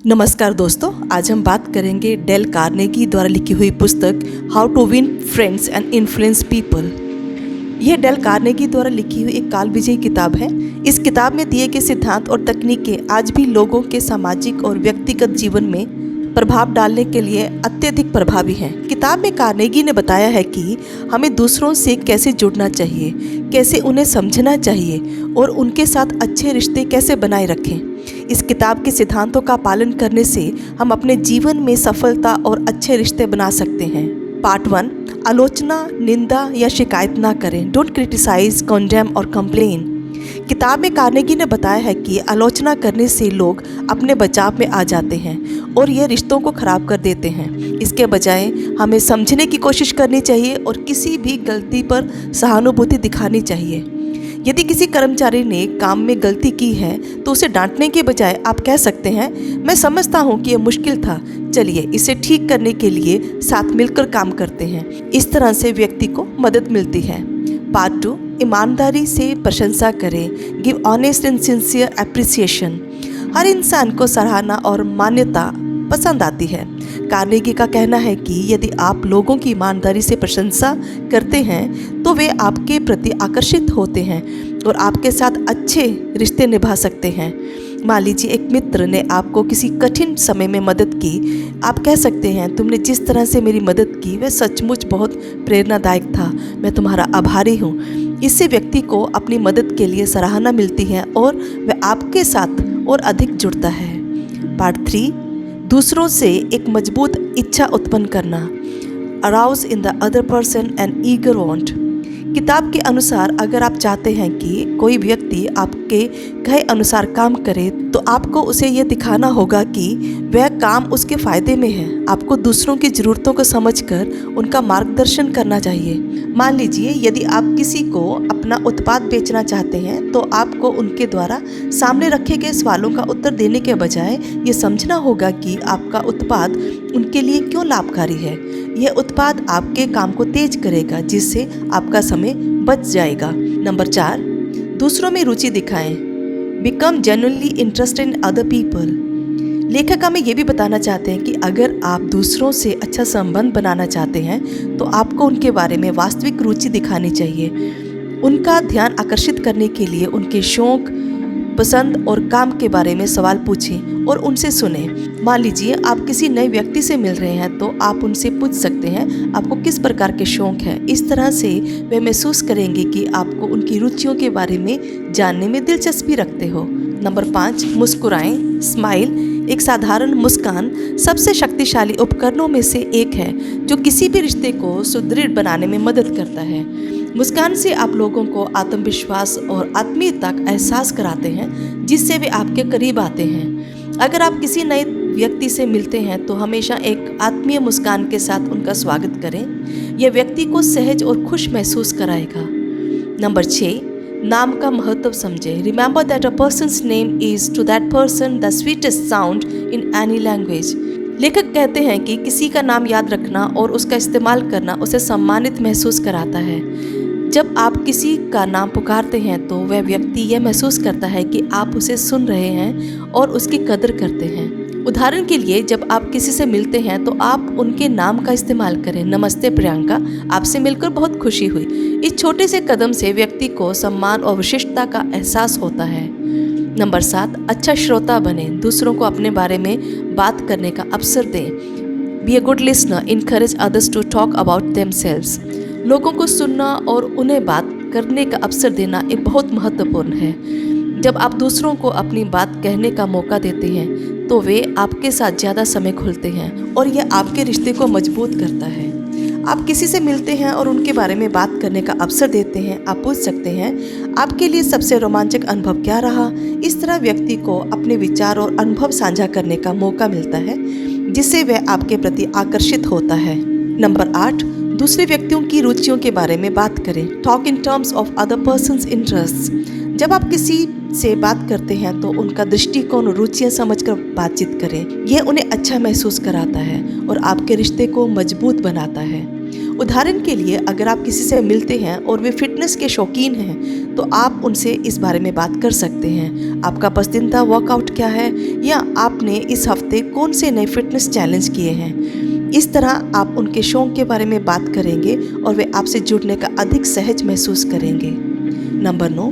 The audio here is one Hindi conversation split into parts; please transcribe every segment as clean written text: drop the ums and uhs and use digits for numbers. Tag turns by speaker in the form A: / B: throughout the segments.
A: नमस्कार दोस्तों, आज हम बात करेंगे डेल कार्नेगी द्वारा लिखी हुई पुस्तक how to win friends and influence people. यह डेल कार्नेगी द्वारा लिखी हुई एक काल विजयी किताब है। इस किताब में दिए गए सिद्धांत और तकनीकें आज भी लोगों के सामाजिक और व्यक्तिगत जीवन में प्रभाव डालने के लिए अत्यधिक प्रभावी हैं। किताब में कार्नेगी ने बताया है कि हमें दूसरों से कैसे जुड़ना चाहिए, कैसे उन्हें समझना चाहिए और उनके साथ अच्छे रिश्ते कैसे बनाए रखें। इस किताब के सिद्धांतों का पालन करने से हम अपने जीवन में सफलता और अच्छे रिश्ते बना सकते हैं। पार्ट 1, आलोचना, निंदा या शिकायत ना करें। डोंट क्रिटिसाइज, कंडेम और कंप्लेन। किताब में कार्नेगी ने बताया है कि आलोचना करने से लोग अपने बचाव में आ जाते हैं और ये रिश्तों को खराब कर देते हैं। इसके बजाय हमें समझने की कोशिश करनी चाहिए और किसी भी गलती पर सहानुभूति दिखानी चाहिए। यदि किसी कर्मचारी ने काम में गलती की है तो उसे डांटने के बजाय आप कह सकते हैं, मैं समझता हूँ कि यह मुश्किल था, चलिए इसे ठीक करने के लिए साथ मिलकर काम करते हैं। इस तरह से व्यक्ति को मदद मिलती है। पार्ट 2, ईमानदारी से प्रशंसा करें। Give honest and sincere appreciation. हर इंसान को सराहना और मान्यता पसंद आती है। कार्नेगी का कहना है कि यदि आप लोगों की ईमानदारी से प्रशंसा करते हैं तो वे आपके प्रति आकर्षित होते हैं और आपके साथ अच्छे रिश्ते निभा सकते हैं। मान लीजिए एक मित्र ने आपको किसी कठिन समय में मदद की, आप कह सकते हैं, तुमने जिस तरह से मेरी मदद की वह सचमुच बहुत प्रेरणादायक था, मैं तुम्हारा आभारी हूँ। इससे व्यक्ति को अपनी मदद के लिए सराहना मिलती है और वह आपके साथ और अधिक जुड़ता है। पार्ट 3, दूसरों से एक मजबूत इच्छा उत्पन्न करना। Arouse in the other person an eager want. किताब के अनुसार अगर आप चाहते हैं कि कोई व्यक्ति आपके कहे अनुसार काम करे तो आपको उसे यह दिखाना होगा कि वह काम उसके फ़ायदे में है। आपको दूसरों की ज़रूरतों को समझकर उनका मार्गदर्शन करना चाहिए। मान लीजिए यदि आप किसी को अपना उत्पाद बेचना चाहते हैं तो आपको उनके द्वारा सामने रखे गए सवालों का उत्तर देने के बजाय ये समझना होगा कि आपका उत्पाद उनके लिए क्यों लाभकारी है। यह उत्पाद आपके काम को तेज करेगा जिससे आपका समय बच जाएगा। नंबर 4, दूसरों में रुचि दिखाएं। Become genuinely interested in other people. लेखक हमें ये भी बताना चाहते हैं कि अगर आप दूसरों से अच्छा संबंध बनाना चाहते हैं तो आपको उनके बारे में वास्तविक रुचि दिखानी चाहिए। उनका ध्यान आकर्षित करने के लिए उनके शौक, पसंद और काम के बारे में सवाल पूछें और उनसे सुने। मान लीजिए आप किसी नए व्यक्ति से मिल रहे हैं तो आप उनसे पूछ सकते हैं आपको किस प्रकार के शौक हैं। इस तरह से वे महसूस करेंगे कि आपको उनकी रुचियों के बारे में जानने में दिलचस्पी रखते हो। नंबर 5, मुस्कुराएं। स्माइल। एक साधारण मुस्कान सबसे शक्तिशाली उपकरणों में से एक है जो किसी भी रिश्ते को सुदृढ़ बनाने में मदद करता है। मुस्कान से आप लोगों को आत्मविश्वास और आत्मीयता का एहसास कराते हैं जिससे वे आपके करीब आते हैं। अगर आप किसी नए व्यक्ति से मिलते हैं तो हमेशा एक आत्मीय मुस्कान के साथ उनका स्वागत करें। यह व्यक्ति को सहज और खुश महसूस कराएगा। नंबर 6, नाम का महत्व समझें। Remember that a person's name is to that person the sweetest sound in any language. लेखक कहते हैं कि किसी का नाम याद रखना और उसका इस्तेमाल करना उसे सम्मानित महसूस कराता है। जब आप किसी का नाम पुकारते हैं तो वह व्यक्ति यह महसूस करता है कि आप उसे सुन रहे हैं और उसकी कदर करते हैं। उदाहरण के लिए जब आप किसी से मिलते हैं तो आप उनके नाम का इस्तेमाल करें। नमस्ते प्रियंका, आपसे मिलकर बहुत खुशी हुई। इस छोटे से कदम से व्यक्ति को सम्मान और विशिष्टता का एहसास होता है। नंबर 7, अच्छा श्रोता बने। दूसरों को अपने बारे में बात करने का अवसर दें। Be a good listener, encourage others to talk about themselves. लोगों को सुनना और उन्हें बात करने का अवसर देना एक बहुत महत्वपूर्ण है। जब आप दूसरों को अपनी बात कहने का मौका देते हैं तो वे आपके साथ ज़्यादा समय खुलते हैं और यह आपके रिश्ते को मजबूत करता है। आप किसी से मिलते हैं और उनके बारे में बात करने का अवसर देते हैं। आप पूछ सकते हैं, आपके लिए सबसे रोमांचक अनुभव क्या रहा। इस तरह व्यक्ति को अपने विचार और अनुभव साझा करने का मौका मिलता है जिससे वह आपके प्रति आकर्षित होता है। नंबर 8, दूसरे व्यक्तियों की रुचियों के बारे में बात करें। Talk in terms of other persons interest. जब आप किसी से बात करते हैं तो उनका दृष्टिकोण और रुचियाँ समझकर बातचीत करें। यह उन्हें अच्छा महसूस कराता है और आपके रिश्ते को मजबूत बनाता है। उदाहरण के लिए अगर आप किसी से मिलते हैं और वे फिटनेस के शौकीन हैं तो आप उनसे इस बारे में बात कर सकते हैं। आपका पसंदीदा वर्कआउट क्या है या आपने इस हफ्ते कौन से नए फिटनेस चैलेंज किए हैं। इस तरह आप उनके शौक के बारे में बात करेंगे और वे आपसे जुड़ने का अधिक सहज महसूस करेंगे। नंबर 9,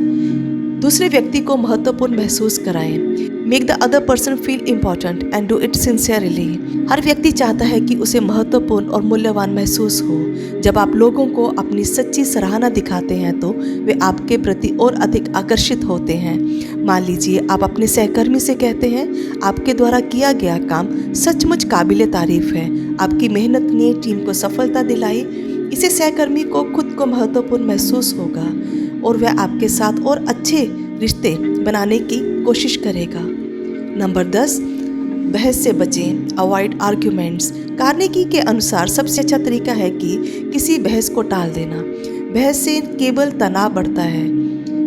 A: दूसरे व्यक्ति को महत्वपूर्ण महसूस कराएं। Make the other person feel important and do it sincerely. हर व्यक्ति चाहता है कि उसे महत्वपूर्ण और मूल्यवान महसूस हो। जब आप लोगों को अपनी सच्ची सराहना दिखाते हैं तो वे आपके प्रति और अधिक आकर्षित होते हैं। मान लीजिए आप अपने सहकर्मी से कहते हैं, आपके द्वारा किया गया काम सचमुच काबिले तारीफ है, आपकी मेहनत ने टीम को सफलता दिलाई। इससे सहकर्मी को खुद को महत्वपूर्ण महसूस होगा और वह आपके साथ और अच्छे रिश्ते बनाने की कोशिश करेगा। नंबर 10, बहस से बचें, अवॉइड आर्ग्यूमेंट्स। कार्नेगी के अनुसार सबसे अच्छा तरीका है कि किसी बहस को टाल देना। बहस से केवल तनाव बढ़ता है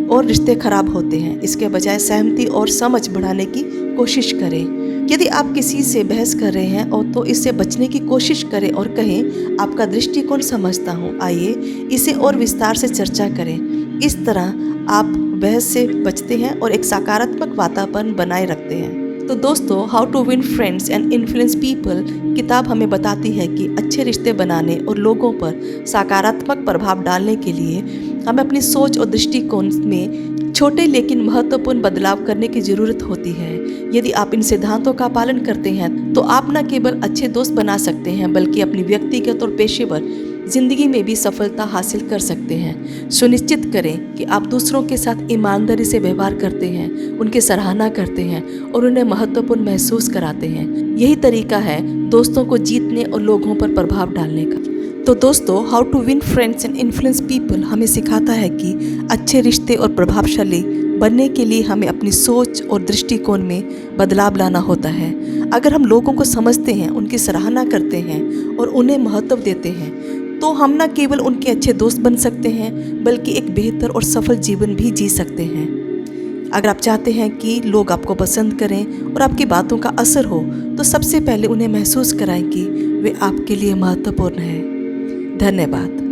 A: और रिश्ते खराब होते हैं। इसके बजाय सहमति और समझ बढ़ाने की कोशिश करें। यदि आप किसी से बहस कर रहे हैं और तो इससे बचने की कोशिश करें और कहें, आपका दृष्टिकोण समझता हूँ, आइए इसे और विस्तार से चर्चा करें। इस तरह आप बहस से बचते हैं और एक सकारात्मक वातावरण बनाए रखते हैं। तो दोस्तों, how to win friends and influence people किताब हमें बताती है कि अच्छे रिश्ते बनाने और लोगों पर सकारात्मक प्रभाव डालने के लिए हमें अपनी सोच और दृष्टिकोण में छोटे लेकिन महत्वपूर्ण बदलाव करने की ज़रूरत होती है। यदि आप इन सिद्धांतों का पालन करते हैं तो आप न केवल अच्छे दोस्त बना सकते हैं बल्कि अपनी व्यक्तिगत और पेशेवर जिंदगी में भी सफलता हासिल कर सकते हैं। सुनिश्चित करें कि आप दूसरों के साथ ईमानदारी से व्यवहार करते हैं, उनकी सराहना करते हैं और उन्हें महत्वपूर्ण महसूस कराते हैं। यही तरीका है दोस्तों को जीतने और लोगों पर प्रभाव डालने का। तो दोस्तों, how to win friends and influence people हमें सिखाता है कि अच्छे रिश्ते और प्रभावशाली बनने के लिए हमें अपनी सोच और दृष्टिकोण में बदलाव लाना होता है। अगर हम लोगों को समझते हैं, उनकी सराहना करते हैं और उन्हें महत्व देते हैं तो हम न केवल उनके अच्छे दोस्त बन सकते हैं बल्कि एक बेहतर और सफल जीवन भी जी सकते हैं। अगर आप चाहते हैं कि लोग आपको पसंद करें और आपकी बातों का असर हो तो सबसे पहले उन्हें महसूस कराएं कि वे आपके लिए महत्वपूर्ण हैं। धन्यवाद।